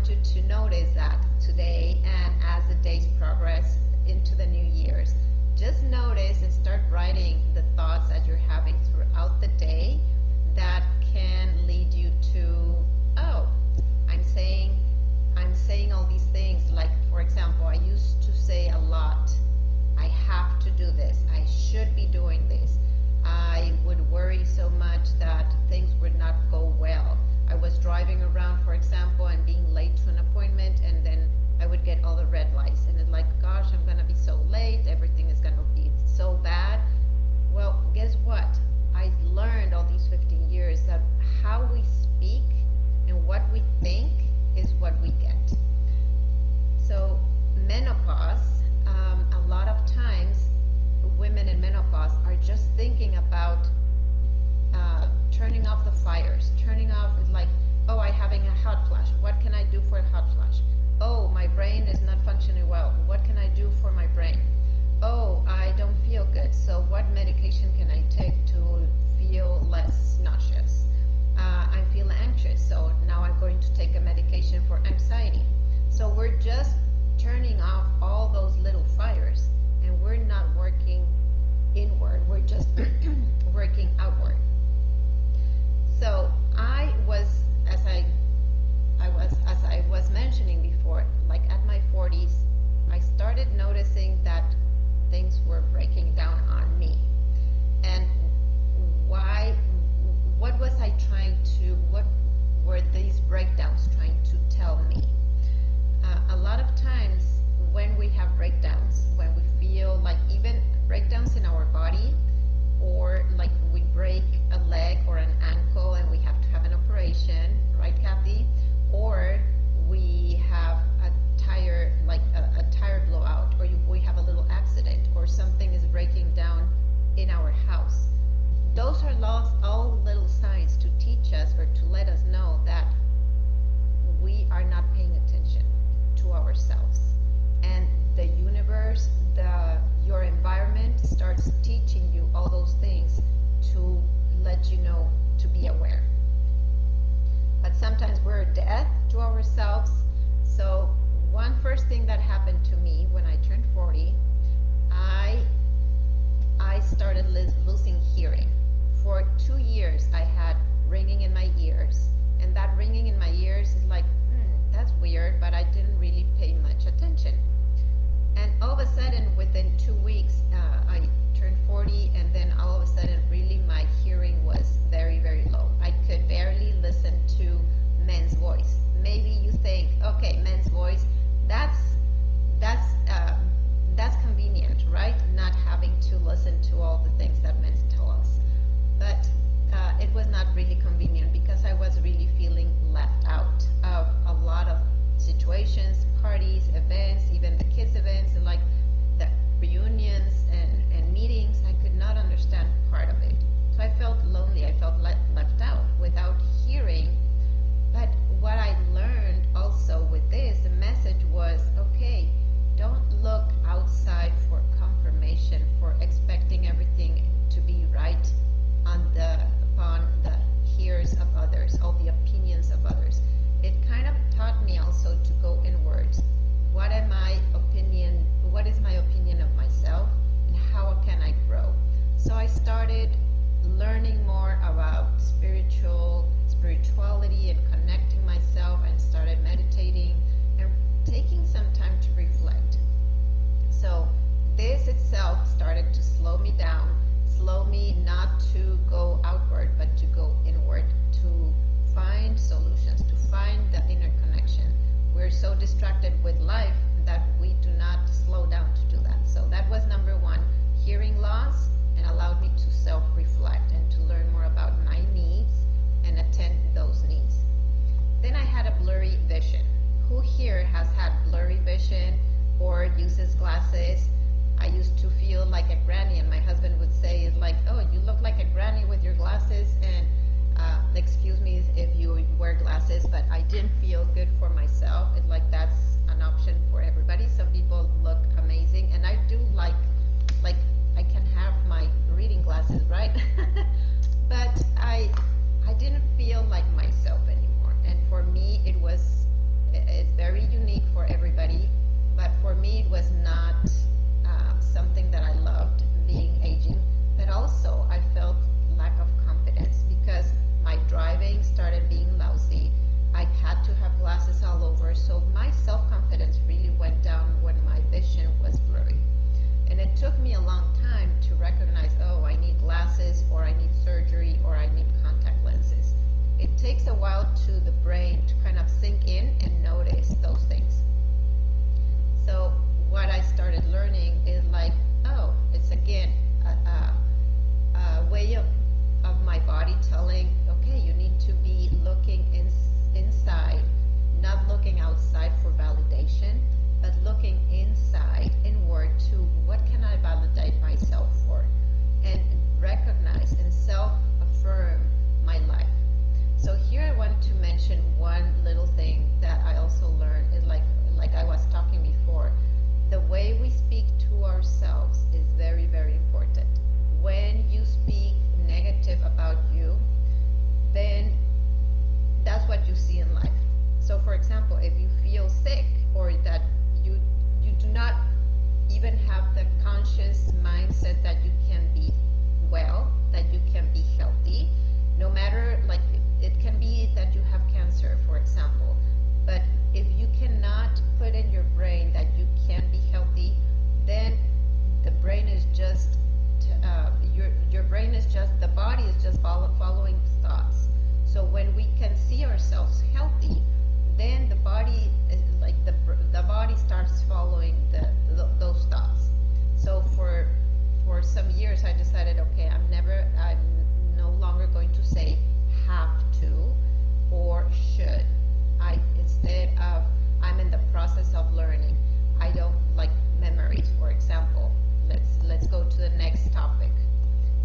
want you to notice that today, and as the days progress into the new years, just notice and start writing the thoughts that you're having throughout the day that can lead you to, oh, I'm saying all these things. Like, for example, I used to say a lot, I have to do this, I should be doing this. I would worry so much that things would not go well. I was driving around, for example, and being late to an appointment, and then I would get all the red lights, and it's like, gosh, I'm gonna be so late, everything is gonna be so bad. Well, guess what? I learned all these 15 years that how we speak and what we think is what we get. So menopause, a lot of times women in menopause are just thinking about turning off the fires, turning off, like, oh, I'm having a hot flash, what can I do for a hot flash? Oh, my brain is not functioning well, what can I do for my brain? Oh, I don't feel good, so what medication can I take to feel less nauseous? I feel anxious, so now I'm going to take a medication for anxiety. So we're just turning off all those little fires, and we're not working inward, we're just working outward. So I was, as I was mentioning before, like at my 40s, I started noticing that things were breaking down on me. And why? What was I trying to? What were these breakdowns trying to tell me? A lot of times when we have breakdowns, when we feel like even breakdowns in our body, or like we break a leg or an ankle and we have to have an operation, right, Kathy? Or we have a tire, like a tire blowout, or we have a little accident, or something is breaking down in our house. Those are all little signs to teach us or to let us know that we are not paying attention to ourselves. And the universe, your environment starts teaching you all those things to let you know to be aware. But sometimes we're deaf to ourselves. So one first thing that happened to me when I turned 40, I started losing hearing. For 2 years I had ringing in my ears, and that ringing in my ears is like, that's weird, but I didn't really pay much attention. And all of a sudden, within 2 weeks, I turned 40, and then all of a sudden, really my hearing was very, very low. I could barely listen to men's voice. Maybe you think, okay, men's voice, that's convenient, right? Not having to listen to all the things that men tell us. But it was not really convenient, because I was really feeling left out of a lot of situations, parties, events, even the kids' events, and like the reunions and meetings. I could not understand part of it. So I felt lonely, I felt left out without hearing. But what I learned also with this, the message was, okay, don't look outside for confirmation, for expecting everything to be right upon the ears of others, all the opinions of others. It kind of taught me also to go inwards. What is my opinion of myself, and how can I grow? So I started learning more about spirituality and connecting myself, and started meditating and taking some time to reflect. So this itself started to slow me down, slow me not to go outward, but to go inward, to find solutions, to find the inner connection. We're so distracted with life that we do not slow down to do that. So that was number one, hearing loss, and allowed me to self-reflect and to learn more about my needs and attend those needs. Then I had a blurry vision. Who here has had blurry vision or uses glasses? I used to feel like a granny, and my husband would say, it's like, oh, you look like a granny with your glasses, and excuse me if you wear glasses, but I didn't feel good for myself. It's like that's an option for everybody. Some people look amazing, and I do like I can have my reading glasses, right? But I didn't feel like myself anymore, and for me it following those thoughts. So for some years, I decided, okay, I'm no longer going to say have to or should. Instead of, I'm in the process of learning. I don't like memories, for example. Let's go to the next topic.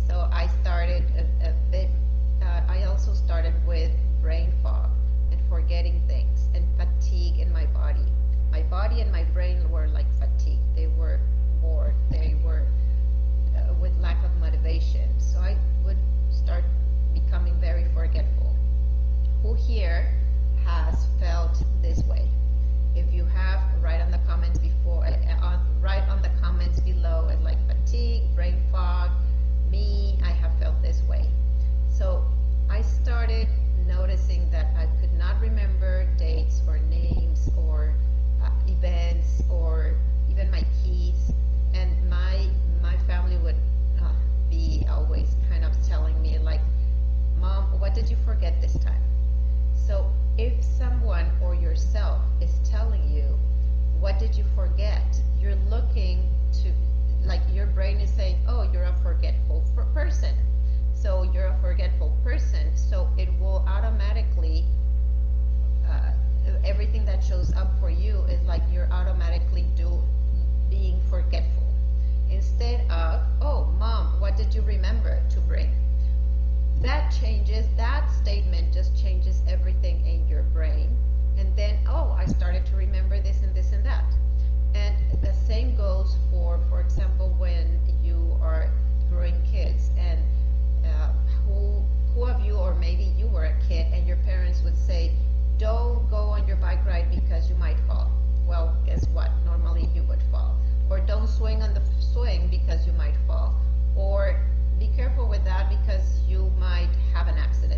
So I started a bit. I also started with brain fog and forgetting things and fatigue in my body. My body and my brain were like fatigued. They were bored. They were with lack of motivation. So I would start becoming very forgetful. Who here has felt this way? If you have, write on the comments write on the comments below, and like fatigue, brain fog. Me, I have felt this way. So I started noticing that I could not remember dates or names or events or even my keys, and my family would be always kind of telling me like, Mom, what did you forget this time? So if someone or yourself is telling you, what did you forget? You're looking to, like, your brain is saying, oh, you're a forgetful person. So you're a forgetful person, so it will automatically, everything that shows up for you is like you're automatically being forgetful. Instead of, oh, Mom, what did you remember to bring? That statement just changes everything in your brain. And then, oh, I started to remember this and this and that. And the same goes for example, when you are growing kids, and who of you, or maybe you were a kid and your parents would say, don't go on your bike ride because you might fall. Well, guess what? Normally you would fall. Or don't swing on the swing because you might fall. Or be careful with that because you might have an accident.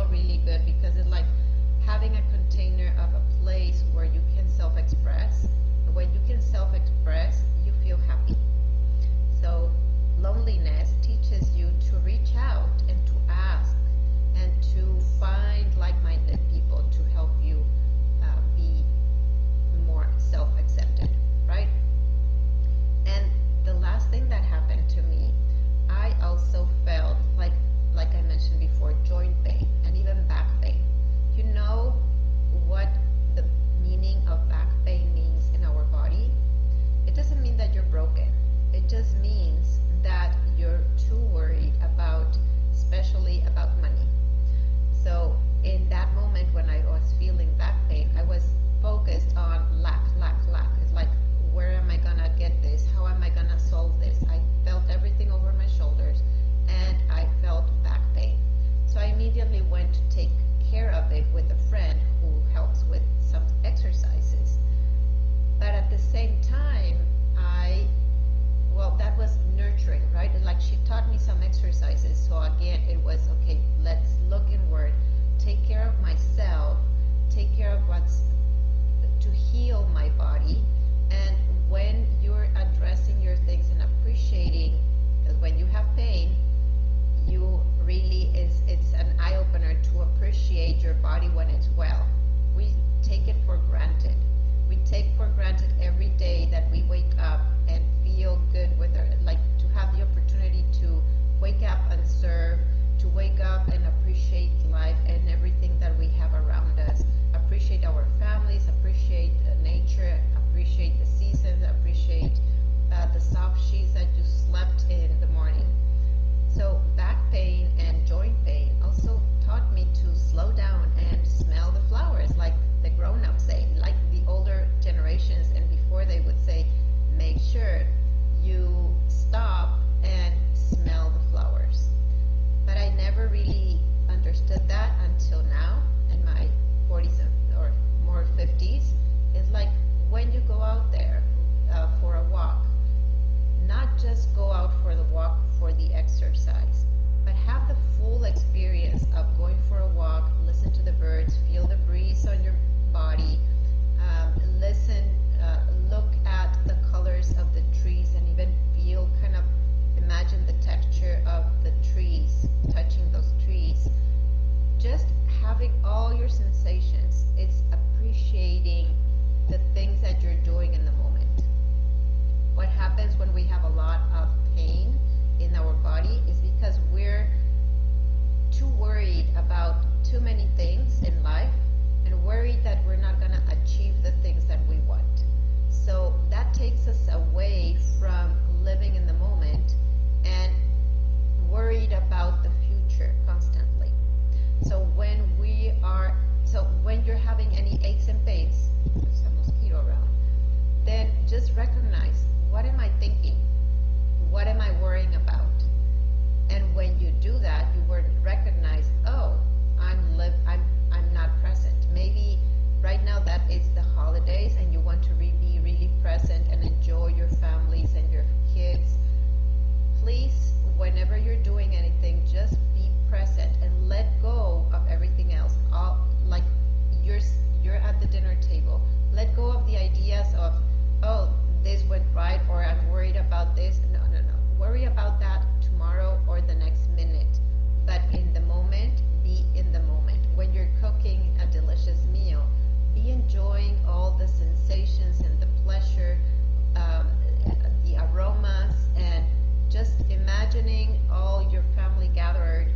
feel really good because it's like having a container of a place where you can self-express. And when you can self-express, you feel happy. So loneliness teaches you to reach out and to ask and to find like-minded people to help you be more self-accepted, right? And the last thing that happened to me, I also felt like I mentioned before, joint pain and even back pain. You know what the meaning of back pain means in our body? It doesn't mean that you're broken. It just means that you're too worried about, especially about money. So in that moment when I was feeling back pain, I was focused on lack. It's like, where am I gonna get this? How am I gonna solve this? I felt everything over my shoulders and I felt back pain. So I immediately went to take care of it with a friend who helps with some exercises. But at the same time, that was nurturing, right? Like she taught me some exercises. So again, it was, okay, let's look inward, take care of myself, take care of what's to heal my body. And when you're addressing your things and appreciating, because when you have pain, you really, it's an eye-opener to appreciate your body when it's well. We take it for granted. We take for granted every day that we wake up and feel good with our, like to have the opportunity to wake up and serve, to wake up and appreciate life and everything that we have around us, appreciate our families, appreciate nature, appreciate the seasons, appreciate the soft sheets that you slept in the morning. So back pain and joint pain also taught me to slow down and smell the flowers, like the grown-ups say, like the older generations, and before they would say, make sure you stop and smell the flowers. But I never really understood that until now, in my 40s or more 50s. It's like when you go out there for a walk, not just go out for the walk for the exercise, but have the full experience of going for a walk, listen to the birds, feel the breeze on your body, listen, look at the colors of the trees, and even feel, kind of imagine the texture of the trees, touching those trees. Just having all your sensations, it's appreciating the things that you're doing in the moment. What happens when we have a lot of pain in our body is because we're too worried about too many things in life and worried that we're not going to achieve the things that we want. So that takes us away from living in the moment and worried about the future constantly. So when you're having any aches and pains, there's a mosquito around, then just recognize, what am I thinking? What am I worrying about? And when you do that, you will recognize, oh, I'm not present. Maybe right now that it's the holidays and you want to be really present and enjoy your families and your kids. Please, whenever you're doing anything, just be present and let go of everything else. Like you're at the dinner table. Let go of the ideas of, oh, this went right, or I'm worried about this. No. Worry about that tomorrow or the next minute. But in the moment, be in the moment. When you're cooking a delicious meal, be enjoying all the sensations and the pleasure, the aromas, and just imagining all your family gathered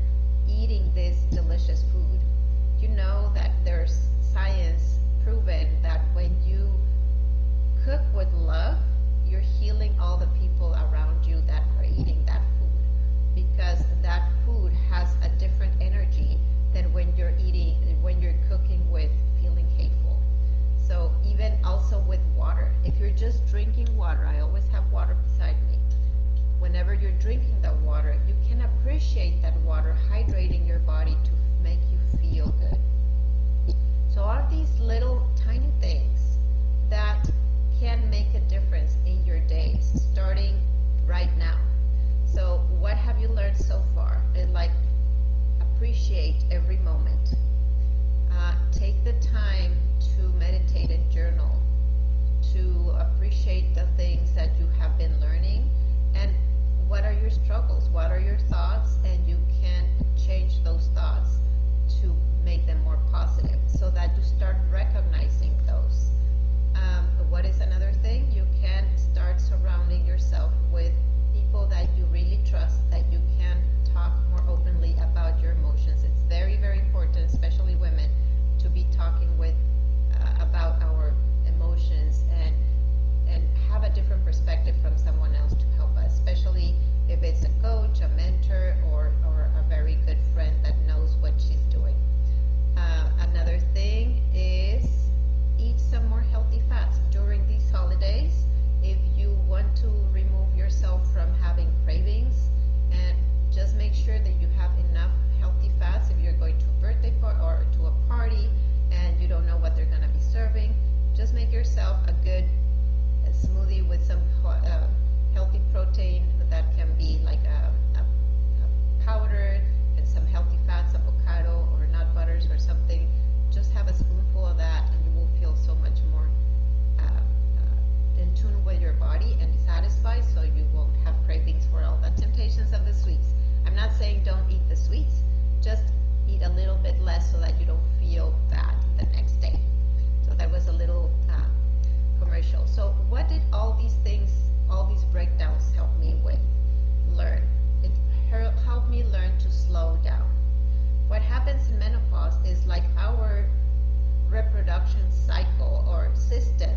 eating this delicious food. You know that there's science proven that when you cook with love, you're healing all the people around you that are eating that food, because that food has a different energy than when you're cooking with feeling hateful. So even also with water, if you're just drinking water, I always have water beside me. Whenever you're drinking that water, you can appreciate that water hydrating your body to make you feel good. So all of these little tiny things that can make a difference in your days, starting right now. So what have you learned so far? Appreciate every moment. start recognizing those. What is another thing? You can start surrounding yourself with people that you really trust, that you can talk more openly about your emotions. It's very, very important, especially women, to be talking with about our emotions and have a different perspective from someone else to help us, especially if it's a coach, a mentor, or a very good friend that knows what she's doing. Another thing is eat some more healthy fats during these holidays. If you want to remove yourself from having cravings, and just make sure that you have enough healthy fats. If you're going to a birthday party or to a party and you don't know what they're going to be serving, just make yourself a good smoothie with some healthy protein that can be like a powder and some healthy fats, avocado or nut butters or something. Just have a spoonful of that and you will feel so much more in tune with your body and satisfied, so you won't have cravings for all the temptations of the sweets. I'm not saying don't eat the sweets, just eat a little bit less so that you don't feel bad the next day. So that was a little commercial. So what did all these things, all these breakdowns help me with? Learn. It helped me learn to slow down. What happens in menopause is like our reproduction cycle or system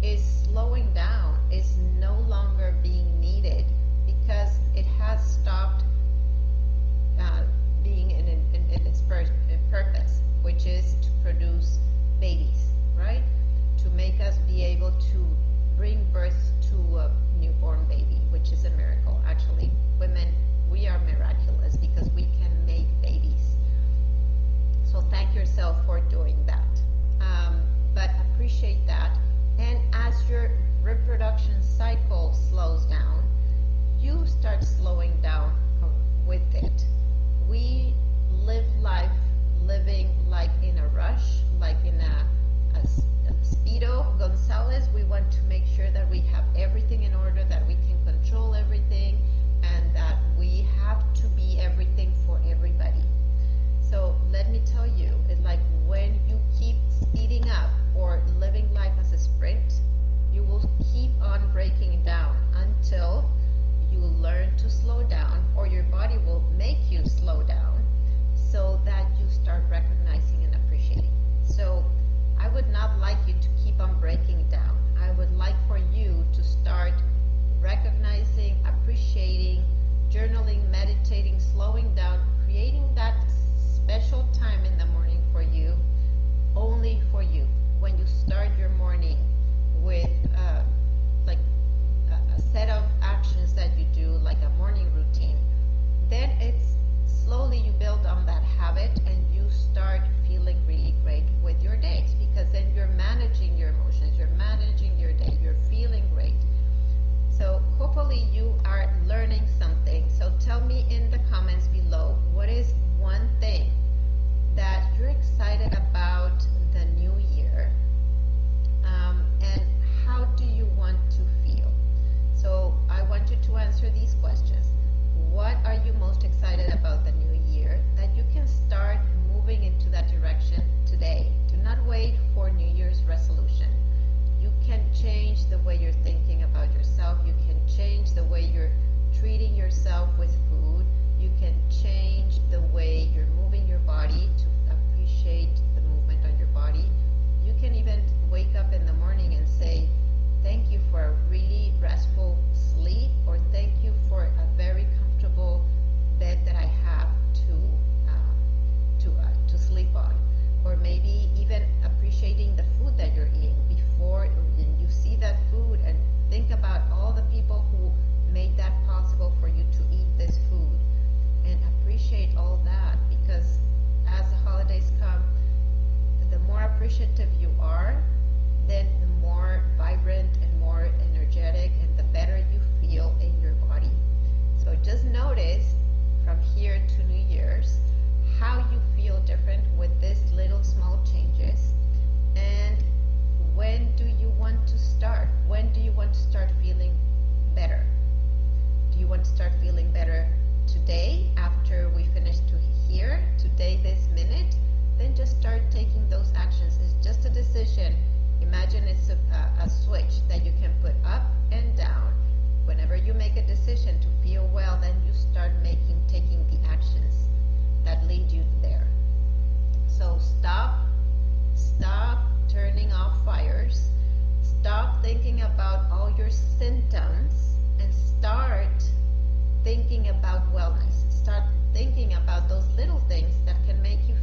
is slowing down, is no longer being needed because it has stopped being in its purpose, which is to produce babies, right? To make us be able to bring birth to a newborn baby, which is a miracle. Actually, women, we are miraculous because we can make babies. So thank yourself for doing that. But appreciate that. And as your reproduction cycle slows down, you start slowing down with it. We live life living like in a rush, like in a speedo Gonzalez. We want to make sure that we have everything in order, that we can control everything, and that we have to be everything for everybody. So let me tell you, it's like when you keep speeding up or living life as a sprint, you will keep on breaking down until you learn to slow down, or your body will make you slow down so that you start recognizing and appreciating. So I would not like you to keep on breaking down. I would like for you to start recognizing, appreciating, journaling, meditating, slowing down, creating that special time in the morning for you, only for you. When you start your morning with like a set of actions that you do, like a morning routine, then it's slowly you build on that habit and you start feeling really great with your days, because then you're managing your emotions, you're managing your day, you're feeling great. So hopefully you are learning something. So tell me in the comments below, what is one thing that you're excited about the new year, and how do you want to feel? So I want you to answer these questions. What are you most excited about the new year, that you can start moving into that direction today? Do not wait for New Year's resolution. You can change the way you're thinking about yourself. You can change the way you're treating yourself with food. You can change the way you're moving your body to appreciate the movement on your body. You can even wake up in the morning and say, thank you for a really restful sleep, or thank you for a very comfortable bed that I have to sleep on. Or maybe even appreciating the food that you're eating before you see that food, and think about all the people who made that possible for you to eat this food, and appreciate all that, because as the holidays come, the more appreciative you are, then the more vibrant and more energetic and the better you feel in your body. So just notice from here to New Year's how you feel different with these little small changes. And when do you want to start? When do you want to start feeling better? Do you want to start feeling better today after we finish to here, today, this minute? Then just start taking those actions. It's just a decision. Imagine it's a switch that you can put up and down. Whenever you make a decision to feel well, then you start taking the actions that lead you there. So stop turning off fires. Stop thinking about all your symptoms and start thinking about wellness. Start thinking about those little things that can make you